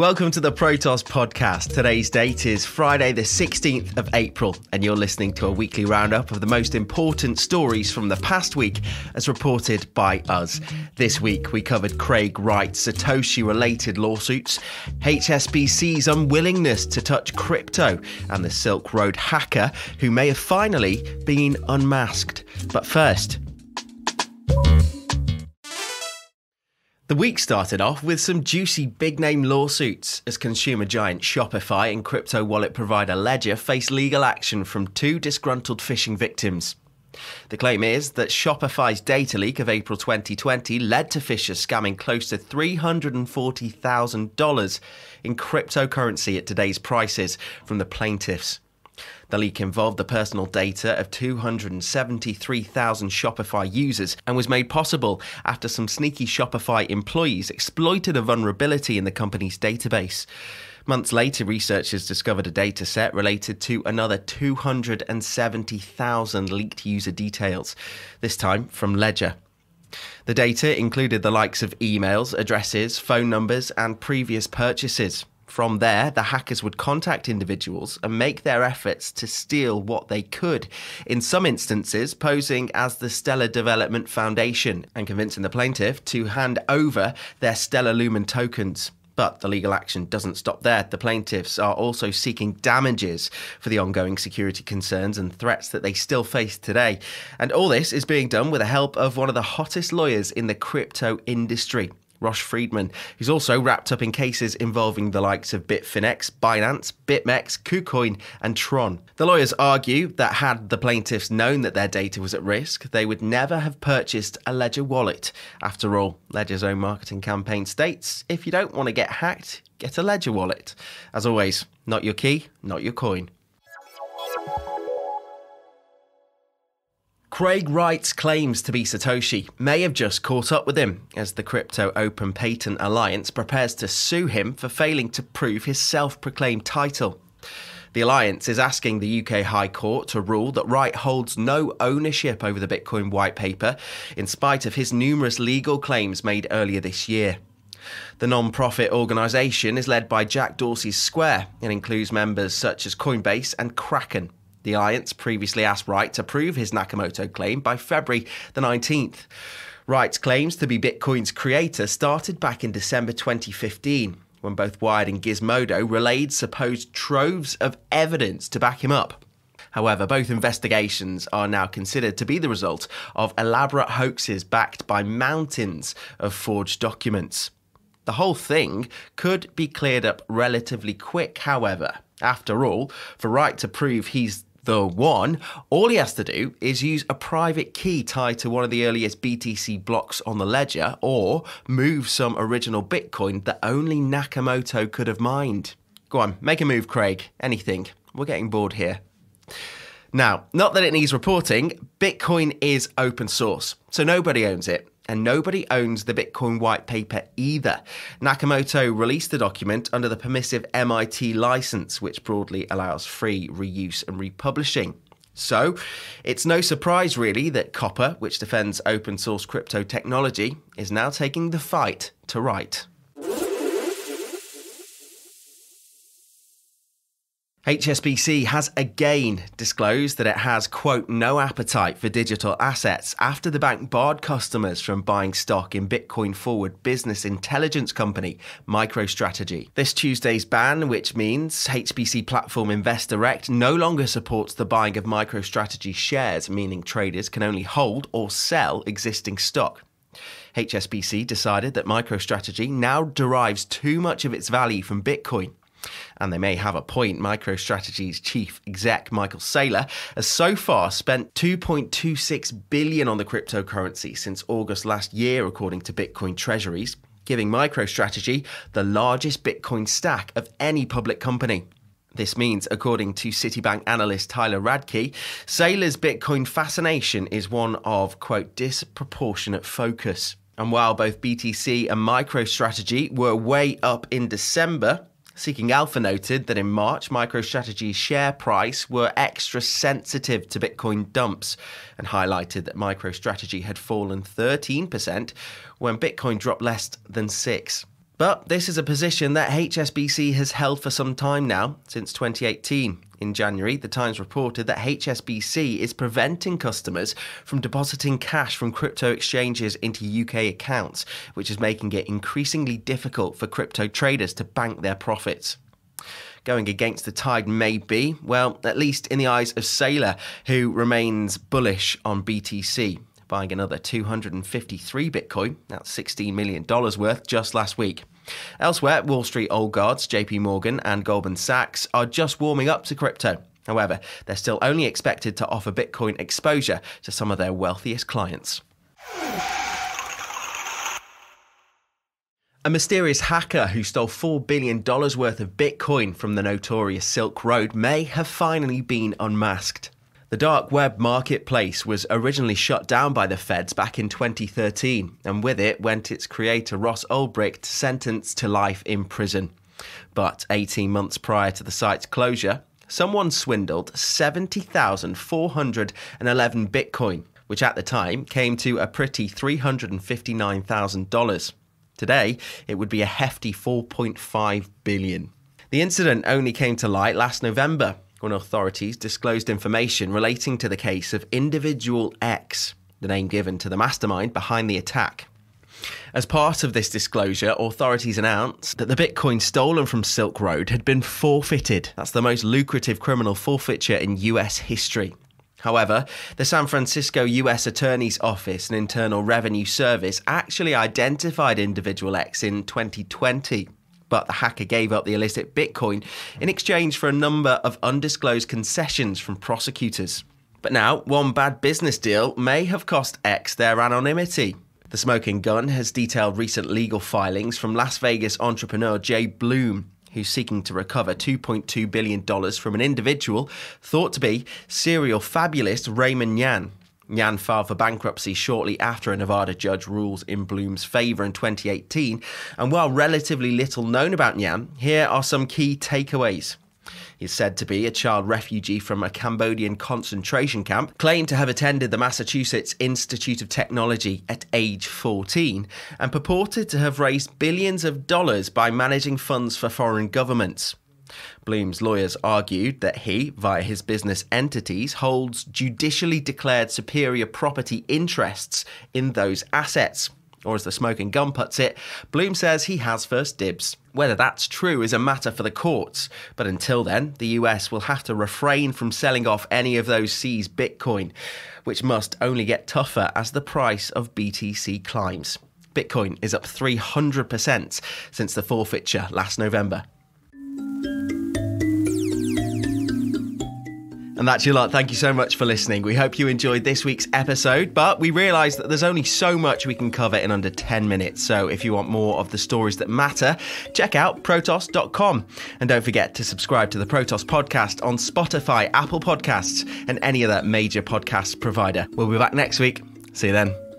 Welcome to the Protos podcast. Today's date is Friday the 16th of April, and you're listening to a weekly roundup of the most important stories from the past week as reported by us. This week we covered Craig Wright's Satoshi-related lawsuits, HSBC's unwillingness to touch crypto, and the Silk Road hacker who may have finally been unmasked. But first, the week started off with some juicy big-name lawsuits as consumer giant Shopify and crypto wallet provider Ledger face legal action from two disgruntled phishing victims. The claim is that Shopify's data leak of April 2020 led to phishers scamming close to $340,000 in cryptocurrency at today's prices from the plaintiffs. The leak involved the personal data of 273,000 Shopify users and was made possible after some sneaky Shopify employees exploited a vulnerability in the company's database. Months later, researchers discovered a data set related to another 270,000 leaked user details, this time from Ledger. The data included the likes of emails, addresses, phone numbers, and previous purchases. From there, the hackers would contact individuals and make their efforts to steal what they could, in some instances posing as the Stellar Development Foundation and convincing the plaintiff to hand over their Stellar Lumen tokens. But the legal action doesn't stop there. The plaintiffs are also seeking damages for the ongoing security concerns and threats that they still face today. And all this is being done with the help of one of the hottest lawyers in the crypto industry, Rosh Friedman, who's also wrapped up in cases involving the likes of Bitfinex, Binance, BitMEX, KuCoin and Tron. The lawyers argue that had the plaintiffs known that their data was at risk, they would never have purchased a Ledger wallet. After all, Ledger's own marketing campaign states, if you don't want to get hacked, get a Ledger wallet. As always, not your key, not your coin. Craig Wright's claims to be Satoshi may have just caught up with him as the Crypto Open Patent Alliance prepares to sue him for failing to prove his self-proclaimed title. The Alliance is asking the UK High Court to rule that Wright holds no ownership over the Bitcoin white paper, in spite of his numerous legal claims made earlier this year. The non-profit organisation is led by Jack Dorsey's Square and includes members such as Coinbase and Kraken. The Alliance previously asked Wright to prove his Nakamoto claim by February the 19th. Wright's claims to be Bitcoin's creator started back in December 2015, when both Wired and Gizmodo relayed supposed troves of evidence to back him up. However, both investigations are now considered to be the result of elaborate hoaxes backed by mountains of forged documents. The whole thing could be cleared up relatively quick, however. After all, for Wright to prove he's the one, all he has to do is use a private key tied to one of the earliest BTC blocks on the ledger, or move some original Bitcoin that only Nakamoto could have mined. Go on, make a move, Craig. Anything. We're getting bored here. Now, not that it needs reporting, Bitcoin is open source, so nobody owns it. And nobody owns the Bitcoin white paper either. Nakamoto released the document under the permissive MIT license, which broadly allows free reuse and republishing. So, it's no surprise really that COPA, which defends open source crypto technology, is now taking the fight to Wright. HSBC has again disclosed that it has, quote, no appetite for digital assets after the bank barred customers from buying stock in Bitcoin forward business intelligence company MicroStrategy. This Tuesday's ban, which means HSBC platform InvestDirect no longer supports the buying of MicroStrategy shares, meaning traders can only hold or sell existing stock. HSBC decided that MicroStrategy now derives too much of its value from Bitcoin. And they may have a point. MicroStrategy's chief exec, Michael Saylor, has so far spent $2.26 billion on the cryptocurrency since August last year, according to Bitcoin treasuries, giving MicroStrategy the largest Bitcoin stack of any public company. This means, according to Citibank analyst Tyler Radke, Saylor's Bitcoin fascination is one of, quote, disproportionate focus. And while both BTC and MicroStrategy were way up in December, Seeking Alpha noted that in March, MicroStrategy's share price were extra sensitive to Bitcoin dumps and highlighted that MicroStrategy had fallen 13% when Bitcoin dropped less than 6%. But this is a position that HSBC has held for some time now, since 2018. In January, The Times reported that HSBC is preventing customers from depositing cash from crypto exchanges into UK accounts, which is making it increasingly difficult for crypto traders to bank their profits. Going against the tide may be, well, at least in the eyes of Saylor, who remains bullish on BTC, buying another 253 Bitcoin, that's $16 million worth, just last week. Elsewhere, Wall Street old guards JP Morgan and Goldman Sachs are just warming up to crypto. However, they're still only expected to offer Bitcoin exposure to some of their wealthiest clients. A mysterious hacker who stole $4 billion worth of Bitcoin from the notorious Silk Road may have finally been unmasked. The dark web marketplace was originally shut down by the feds back in 2013, and with it went its creator Ross Ulbricht sentenced to life in prison. But 18 months prior to the site's closure, someone swindled 70,411 Bitcoin, which at the time came to a pretty $359,000. Today, it would be a hefty $4.5 billion. The incident only came to light last November, when authorities disclosed information relating to the case of Individual X, the name given to the mastermind behind the attack. As part of this disclosure, authorities announced that the Bitcoin stolen from Silk Road had been forfeited. That's the most lucrative criminal forfeiture in US history. However, the San Francisco US Attorney's Office and Internal Revenue Service actually identified Individual X in 2020. But the hacker gave up the illicit Bitcoin in exchange for a number of undisclosed concessions from prosecutors. But now, one bad business deal may have cost X their anonymity. The Smoking Gun has detailed recent legal filings from Las Vegas entrepreneur Jay Bloom, who's seeking to recover $2.2 billion from an individual thought to be serial fabulist Raymond Yan. Yan filed for bankruptcy shortly after a Nevada judge ruled in Bloom's favour in 2018, and while relatively little known about Yan, here are some key takeaways. He's said to be a child refugee from a Cambodian concentration camp, claimed to have attended the Massachusetts Institute of Technology at age 14, and purported to have raised billions of dollars by managing funds for foreign governments. Bloom's lawyers argued that he, via his business entities, holds judicially declared superior property interests in those assets. Or as the Smoking Gun puts it, Bloom says he has first dibs. Whether that's true is a matter for the courts, but until then, the US will have to refrain from selling off any of those seized Bitcoin, which must only get tougher as the price of BTC climbs. Bitcoin is up 300% since the forfeiture last November. And that's your lot. Thank you so much for listening. We hope you enjoyed this week's episode, but we realise that there's only so much we can cover in under 10 minutes. So if you want more of the stories that matter, check out protos.com. And don't forget to subscribe to the Protos podcast on Spotify, Apple Podcasts, and any other major podcast provider. We'll be back next week. See you then.